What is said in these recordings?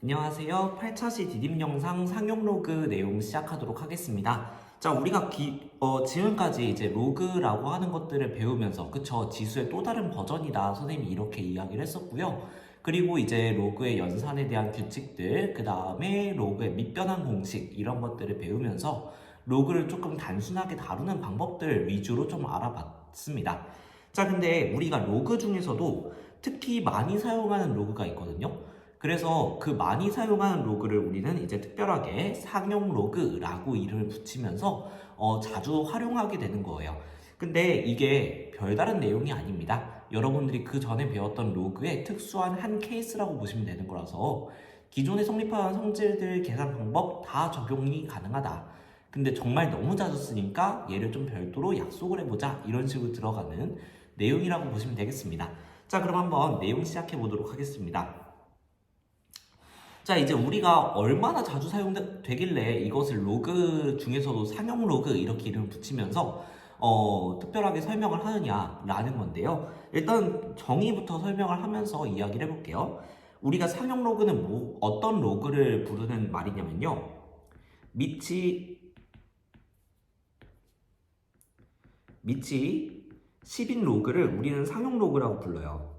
안녕하세요. 8차시 디딤 영상 상용 로그 내용 시작하도록 하겠습니다. 자, 우리가 지금까지 이제 로그라고 하는 것들을 배우면서, 그쵸? 지수의 또 다른 버전이다. 선생님이 이렇게 이야기를 했었고요. 그리고 이제 로그의 연산에 대한 규칙들, 그 다음에 로그의 밑변환 공식, 이런 것들을 배우면서 로그를 조금 단순하게 다루는 방법들 위주로 좀 알아봤습니다. 자, 근데 우리가 로그 중에서도 특히 많이 사용하는 로그가 있거든요. 그래서 그 많이 사용하는 로그를 우리는 이제 특별하게 상용 로그라고 이름을 붙이면서 자주 활용하게 되는 거예요. 근데 이게 별다른 내용이 아닙니다. 여러분들이 그 전에 배웠던 로그의 특수한 한 케이스라고 보시면 되는 거라서 기존에 성립한 성질들 계산 방법 다 적용이 가능하다. 근데 정말 너무 자주 쓰니까 얘를 좀 별도로 약속을 해보자, 이런 식으로 들어가는 내용이라고 보시면 되겠습니다. 자, 그럼 한번 내용 시작해 보도록 하겠습니다. 자, 이제 우리가 얼마나 자주 사용되길래 이것을 로그 중에서도 상용 로그 이렇게 이름을 붙이면서 특별하게 설명을 하느냐라는 건데요. 일단 정의부터 설명을 하면서 이야기를 해볼게요. 우리가 상용 로그는 어떤 로그를 부르는 말이냐면요. 밑이 10인 로그를 우리는 상용 로그라고 불러요.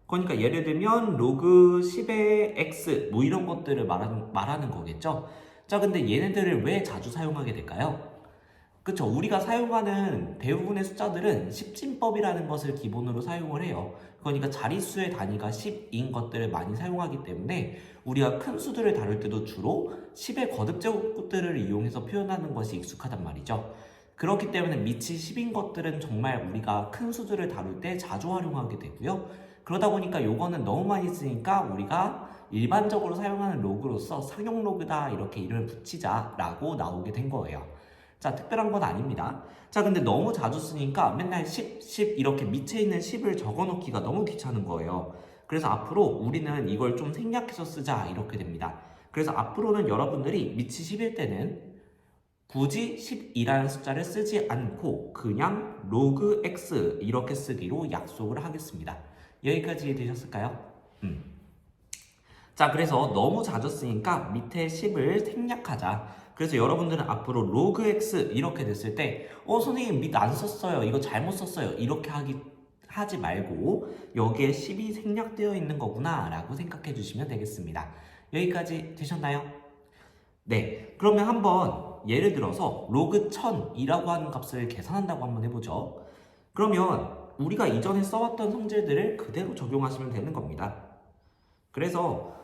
그러니까 예를 들면 로그 10의 x 뭐 이런 것들을 말하는 거겠죠. 자, 근데 얘네들을 왜 자주 사용하게 될까요? 그쵸, 우리가 사용하는 대부분의 숫자들은 10진법이라는 것을 기본으로 사용을 해요. 그러니까 자릿수의 단위가 10인 것들을 많이 사용하기 때문에 우리가 큰 수들을 다룰 때도 주로 10의 거듭제곱들을 이용해서 표현하는 것이 익숙하단 말이죠. 그렇기 때문에 밑이 10인 것들은 정말 우리가 큰 수들을 다룰 때 자주 활용하게 되고요. 그러다 보니까 요거는 너무 많이 쓰니까 우리가 일반적으로 사용하는 로그로서 상용 로그다 이렇게 이름을 붙이자라고 나오게 된 거예요. 자, 특별한 건 아닙니다. 자, 근데 너무 자주 쓰니까 맨날 10, 10 이렇게 밑에 있는 10을 적어 놓기가 너무 귀찮은 거예요. 그래서 앞으로 우리는 이걸 좀 생략해서 쓰자 이렇게 됩니다. 그래서 앞으로는 여러분들이 밑이 10일 때는 굳이 10이라는 숫자를 쓰지 않고 그냥 로그 x 이렇게 쓰기로 약속을 하겠습니다. 여기까지 되셨을까요? 자, 그래서 너무 자주 쓰니까 밑에 10을 생략하자. 그래서 여러분들은 앞으로 로그 x 이렇게 됐을 때 선생님 밑 안 썼어요, 이거 잘못 썼어요, 이렇게 하지 말고 여기에 10이 생략되어 있는 거구나 라고 생각해 주시면 되겠습니다. 여기까지 되셨나요? 네, 그러면 한번 예를 들어서 로그 1000이라고 하는 값을 계산한다고 한번 해보죠. 그러면 우리가 이전에 써왔던 성질들을 그대로 적용하시면 되는 겁니다. 그래서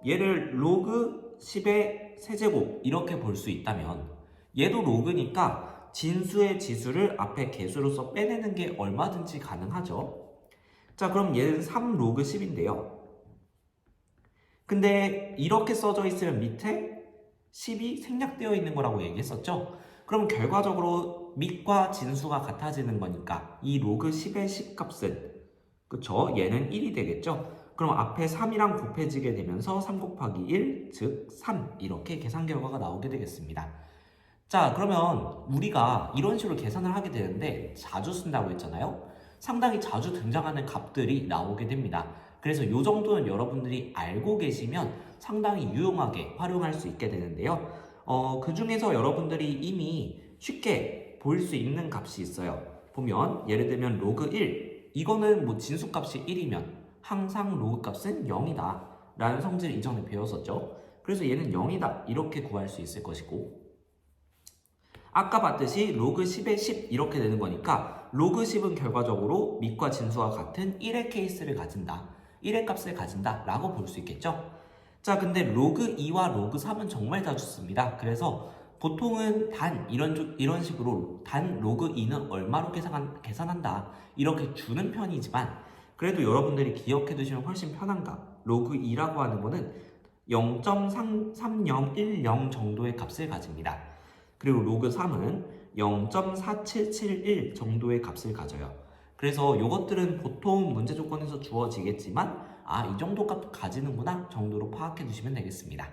얘를 로그 10의 세제곱 이렇게 볼 수 있다면 얘도 로그니까 진수의 지수를 앞에 개수로서 빼내는 게 얼마든지 가능하죠. 자, 그럼 얘는 3 로그 10인데요. 근데 이렇게 써져 있으면 밑에 10이 생략되어 있는 거라고 얘기했었죠. 그럼 결과적으로 밑과 진수가 같아지는 거니까 이 로그 10의 10 값은, 그쵸? 얘는 1이 되겠죠? 그럼 앞에 3이랑 곱해지게 되면서 3 곱하기 1, 즉 3 이렇게 계산 결과가 나오게 되겠습니다. 자, 그러면 우리가 이런 식으로 계산을 하게 되는데 자주 쓴다고 했잖아요. 상당히 자주 등장하는 값들이 나오게 됩니다. 그래서 이 정도는 여러분들이 알고 계시면 상당히 유용하게 활용할 수 있게 되는데요. 그 중에서 여러분들이 이미 쉽게 볼 수 있는 값이 있어요. 보면 예를 들면 로그 1, 이거는 뭐 진수값이 1이면 항상 로그 값은 0이다 라는 성질을 이전에 배웠었죠. 그래서 얘는 0이다 이렇게 구할 수 있을 것이고, 아까 봤듯이 로그 10의 10 이렇게 되는 거니까 로그 10은 결과적으로 밑과 진수와 같은 1의 케이스를 가진다, 1의 값을 가진다 라고 볼 수 있겠죠. 자, 근데 로그 2와 로그 3은 정말 자주 씁니다. 그래서 보통은 이런 식으로 단 로그 2는 얼마로 계산한다 이렇게 주는 편이지만, 그래도 여러분들이 기억해 두시면 훨씬 편한가, 로그 2라고 하는 거는 0.3010 정도의 값을 가집니다. 그리고 로그 3은 0.4771 정도의 값을 가져요. 그래서 이것들은 보통 문제 조건에서 주어지겠지만 이 정도 값 가지는구나 정도로 파악해 두시면 되겠습니다.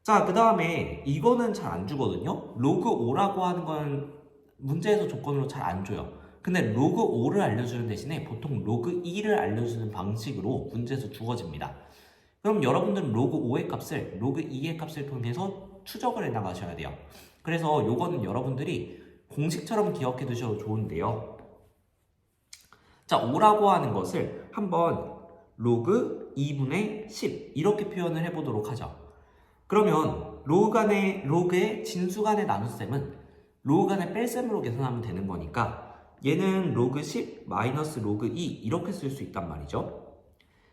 자, 그 다음에 이거는 잘 안 주거든요. 로그 5라고 하는 건 문제에서 조건으로 잘 안 줘요. 근데 로그 5를 알려주는 대신에 보통 로그 2를 알려주는 방식으로 문제에서 주어집니다. 그럼 여러분들은 로그 5의 값을 로그 2의 값을 통해서 추적을 해 나가셔야 돼요. 그래서 요거는 여러분들이 공식처럼 기억해 두셔도 좋은데요. 자, 5라고 하는 것을 한번 로그 2분의 10 이렇게 표현을 해보도록 하죠. 그러면 로그의 진수간의 나눗셈은 로그 간의 뺄셈으로 계산하면 되는 거니까 얘는 로그 10 마이너스 로그 2 이렇게 쓸 수 있단 말이죠.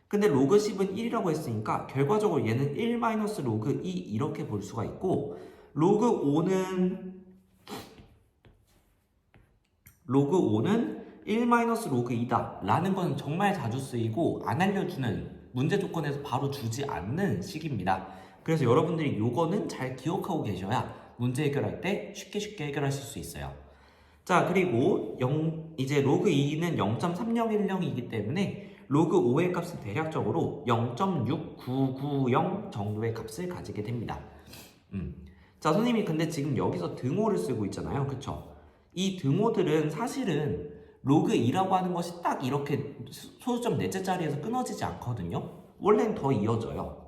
근데 로그 10은 1이라고 했으니까 결과적으로 얘는 1 마이너스 로그 2 이렇게 볼 수가 있고 로그 5는 1 마이너스 로그 2다 라는 건 정말 자주 쓰이고 안 알려주는 문제 조건에서 바로 주지 않는 식입니다. 그래서 여러분들이 요거는 잘 기억하고 계셔야 문제 해결할 때 쉽게 해결하실 수 있어요. 자, 그리고 이제 로그 2는 0.3010이기 때문에 로그 5의 값은 대략적으로 0.6990 정도의 값을 가지게 됩니다. 자, 선생님이 근데 지금 여기서 등호를 쓰고 있잖아요. 그쵸? 이 등호들은 사실은 로그 2라고 하는 것이 딱 이렇게 소수점 넷째 자리에서 끊어지지 않거든요. 원래는 더 이어져요.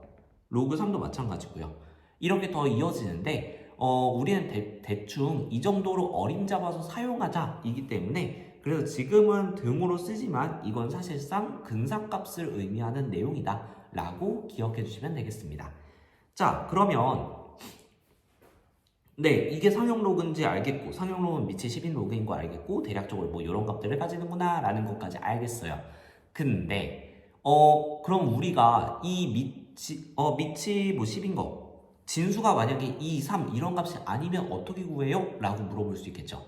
로그 3도 마찬가지고요. 이렇게 더 이어지는데 우리는 대충 이 정도로 어림잡아서 사용하자 이기 때문에 그래서 지금은 등호로 쓰지만 이건 사실상 근사값을 의미하는 내용이다 라고 기억해 주시면 되겠습니다. 자, 그러면 네, 이게 상용 로그인지 알겠고 상용 로그는 밑이 10인 로그인 거 알겠고 대략적으로 뭐 이런 값들을 가지는구나 라는 것까지 알겠어요. 근데 그럼 우리가 이 밑이 뭐 10인 거 진수가 만약에 2, 3 이런 값이 아니면 어떻게 구해요? 라고 물어볼 수 있겠죠.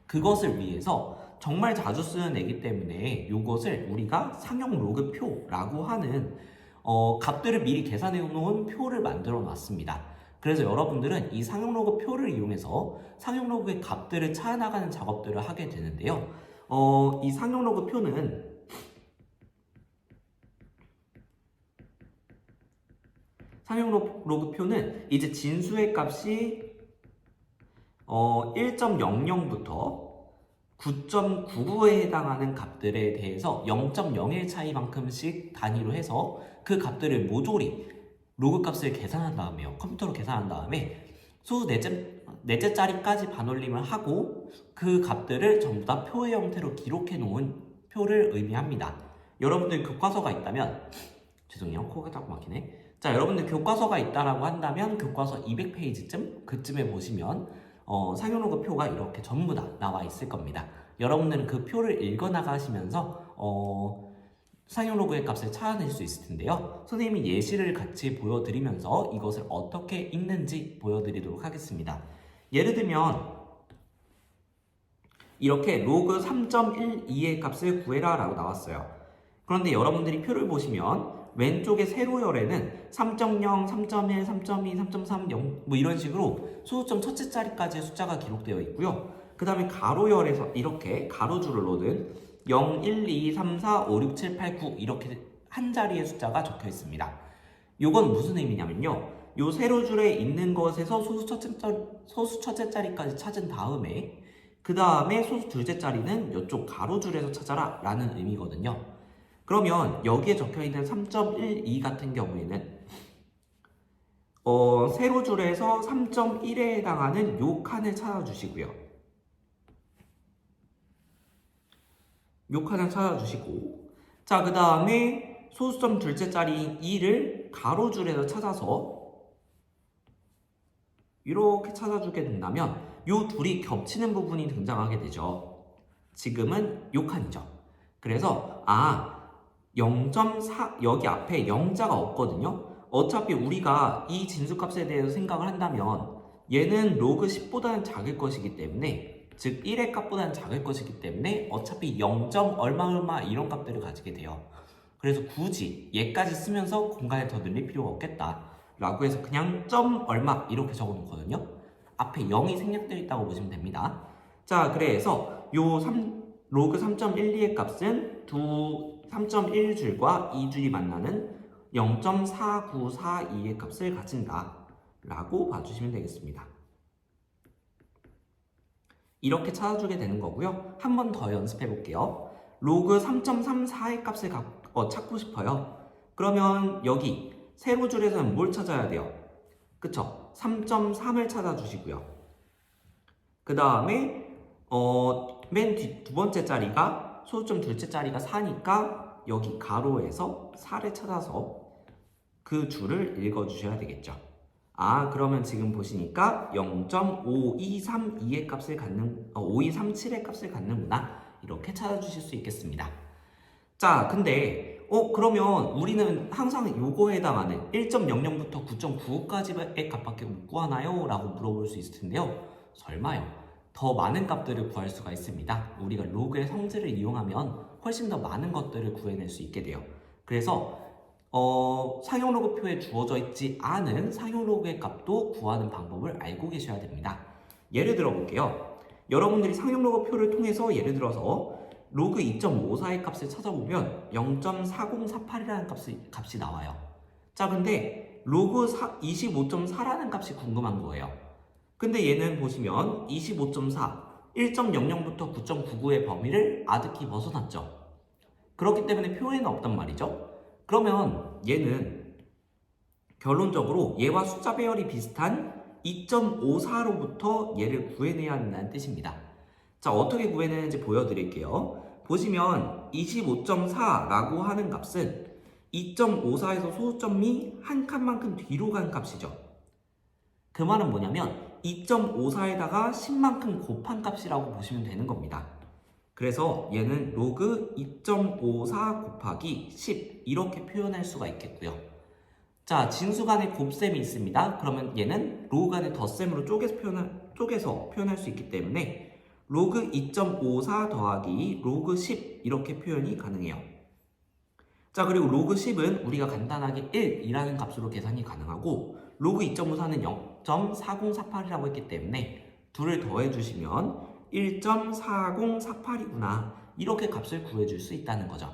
그것을 위해서 정말 자주 쓰는 애기 때문에 이것을 우리가 상용 로그 표라고 하는 값들을 미리 계산해 놓은 표를 만들어 놨습니다. 그래서 여러분들은 이 상용 로그 표를 이용해서 상용 로그의 값들을 찾아나가는 작업들을 하게 되는데요. 이 상용 로그 표는 이제 진수의 값이 1.00부터 9.99에 해당하는 값들에 대해서 0.01 차이만큼씩 단위로 해서 그 값들을 모조리 로그 값을 계산한 다음에요. 컴퓨터로 계산한 다음에 소수 넷째 자리까지 반올림을 하고 그 값들을 전부 다 표의 형태로 기록해 놓은 표를 의미합니다. 여러분들 교과서가 있다면 죄송해요. 코가 자꾸 막히네. 자, 여러분들 교과서가 있다라고 한다면 교과서 200페이지쯤 그쯤에 보시면 상용 로그 표가 이렇게 전부 다 나와 있을 겁니다. 여러분들은 그 표를 읽어 나가시면서 상용 로그의 값을 찾아낼 수 있을 텐데요. 선생님이 예시를 같이 보여드리면서 이것을 어떻게 읽는지 보여드리도록 하겠습니다. 예를 들면 이렇게 로그 3.12의 값을 구해라 라고 나왔어요. 그런데 여러분들이 표를 보시면 왼쪽의 세로열에는 3.0, 3.1, 3.2, 3.30 뭐 이런 식으로 소수점 첫째 자리까지의 숫자가 기록되어 있고요. 그 다음에 가로열에서 이렇게 가로줄을 놓은 0, 1, 2, 3, 4, 5, 6, 7, 8, 9 이렇게 한 자리의 숫자가 적혀 있습니다. 요건 무슨 의미냐면요. 요 세로줄에 있는 것에서 소수 첫째 자리까지 찾은 다음에 그 다음에 소수 둘째 자리는 이쪽 가로줄에서 찾아라 라는 의미거든요. 그러면 여기에 적혀있는 3.12 같은 경우에는 세로줄에서 3.1에 해당하는 요 칸을 찾아주시고요. 요 칸을 찾아주시고 자, 그 다음에 소수점 둘째 자리인 2를 가로줄에서 찾아서 이렇게 찾아주게 된다면 요 둘이 겹치는 부분이 등장하게 되죠. 지금은 요 칸이죠. 그래서 0.4 여기 앞에 0자가 없거든요. 어차피 우리가 이 진수값에 대해서 생각을 한다면 얘는 로그 10보다는 작을 것이기 때문에 즉 1의 값보다는 작을 것이기 때문에 어차피 0. 얼마 이런 값들을 가지게 돼요. 그래서 굳이 얘까지 쓰면서 공간을 더 늘릴 필요가 없겠다 라고 해서 그냥 점 얼마 이렇게 적어 놓거든요. 앞에 0이 생략되어 있다고 보시면 됩니다. 자, 그래서 요 로그 3.12의 값은 3.1줄과 2줄이 만나는 0.4942의 값을 가진다 라고 봐주시면 되겠습니다. 이렇게 찾아주게 되는 거고요. 한 번 더 연습해 볼게요. 로그 3.34의 값을 찾고 싶어요. 그러면 여기 세로 줄에서는 뭘 찾아야 돼요? 그쵸? 3.3을 찾아주시고요. 그 다음에 맨 두 번째 자리가 소수점 둘째 자리가 4니까 여기 가로에서 4를 찾아서 그 줄을 읽어주셔야 되겠죠. 아, 그러면 지금 보시니까 0.5232의 값을 갖는 5237의 값을 갖는구나. 이렇게 찾아주실 수 있겠습니다. 자, 근데 그러면 우리는 항상 요거에 해당하는 1.00부터 9.95까지의 값밖에 못 구하나요? 라고 물어볼 수 있을 텐데요. 설마요. 더 많은 값들을 구할 수가 있습니다. 우리가 로그의 성질을 이용하면 훨씬 더 많은 것들을 구해낼 수 있게 돼요. 그래서 상용 로그표에 주어져 있지 않은 상용 로그의 값도 구하는 방법을 알고 계셔야 됩니다. 예를 들어 볼게요. 여러분들이 상용 로그표를 통해서 예를 들어서 로그 2.54의 값을 찾아보면 0.4048이라는 값이 나와요. 자, 근데 로그 25.4라는 값이 궁금한 거예요. 근데 얘는 보시면 25.4, 1.00부터 9.99의 범위를 아득히 벗어났죠. 그렇기 때문에 표에는 없단 말이죠. 그러면 얘는 결론적으로 얘와 숫자 배열이 비슷한 2.54로부터 얘를 구해내야 한다는 뜻입니다. 자, 어떻게 구해내는지 보여드릴게요. 보시면 25.4라고 하는 값은 2.54에서 소수점이 한 칸만큼 뒤로 간 값이죠. 그 말은 뭐냐면 2.54에다가 10만큼 곱한 값이라고 보시면 되는 겁니다. 그래서 얘는 로그 2.54 곱하기 10 이렇게 표현할 수가 있겠고요. 자, 진수 간의 곱셈이 있습니다. 그러면 얘는 로그 간의 덧셈으로 쪼개서 표현할 수 있기 때문에 로그 2.54 더하기 로그 10 이렇게 표현이 가능해요. 자, 그리고 로그 10은 우리가 간단하게 1이라는 값으로 계산이 가능하고 로그 2.54는 0.4048이라고 했기 때문에 둘을 더해주시면 1.4048이구나 이렇게 값을 구해줄 수 있다는 거죠.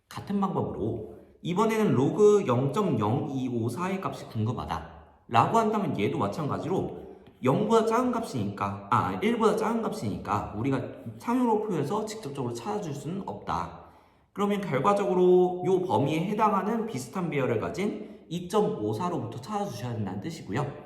같은 방법으로 이번에는 로그 0.0254의 값이 궁금하다 라고 한다면 얘도 마찬가지로 0보다 작은 값이니까 1보다 작은 값이니까 우리가 상용로표에서 직접적으로 찾아줄 수는 없다. 그러면 결과적으로 이 범위에 해당하는 비슷한 배열을 가진 2.54로부터 찾아주셔야 된다는 뜻이고요.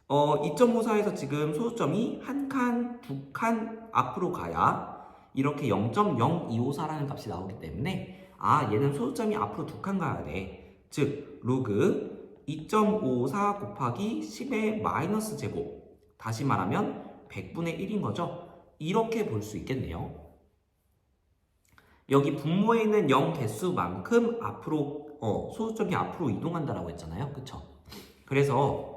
2.54에서 지금 소수점이 한 칸, 두 칸 앞으로 가야 이렇게 0.0254라는 값이 나오기 때문에 얘는 소수점이 앞으로 두 칸 가야 돼. 즉 로그 2.54 곱하기 10의 마이너스 제곱, 다시 말하면 100분의 1인 거죠. 이렇게 볼 수 있겠네요. 여기 분모에 있는 0 개수만큼 앞으로 소수점이 앞으로 이동한다라고 했잖아요. 그쵸? 그래서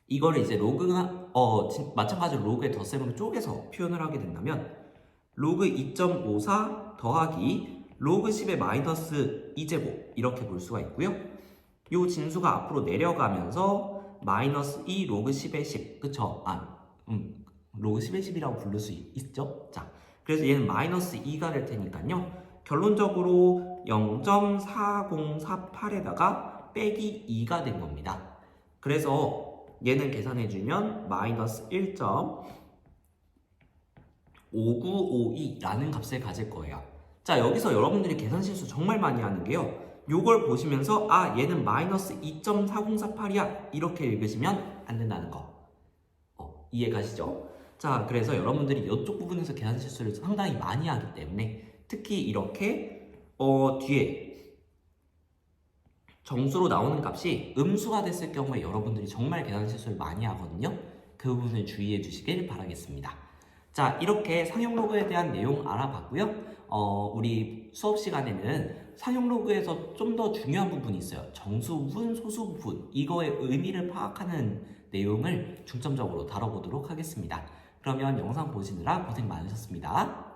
이거를 이제 로그가 마찬가지로 로그의 덧셈으로 쪼개서 표현을 하게 된다면 로그 2.54 더하기 로그 10의 마이너스 2제곱 이렇게 볼 수가 있고요. 이 진수가 앞으로 내려가면서 마이너스 2 로그 10의 10 그쵸? 로그 10의 10이라고 부를 수 있죠? 자, 그래서 얘는 마이너스 2가 될 테니까요. 결론적으로 0.4048에다가 빼기 2가 된 겁니다. 그래서 얘는 계산해주면 마이너스 1.5952라는 값을 가질 거예요. 자, 여기서 여러분들이 계산 실수 정말 많이 하는 게요. 요걸 보시면서 얘는 마이너스 2.4048이야 이렇게 읽으시면 안 된다는 거 이해가시죠? 자, 그래서 여러분들이 이쪽 부분에서 계산 실수를 상당히 많이 하기 때문에 특히 이렇게 뒤에 정수로 나오는 값이 음수가 됐을 경우에 여러분들이 정말 계산 실수를 많이 하거든요. 그 부분을 주의해 주시길 바라겠습니다. 자, 이렇게 상용 로그에 대한 내용 알아봤고요. 우리 수업 시간에는 상용 로그에서 좀 더 중요한 부분이 있어요. 정수 부분, 소수 부분, 이거의 의미를 파악하는 내용을 중점적으로 다뤄보도록 하겠습니다. 그러면 영상 보시느라 고생 많으셨습니다.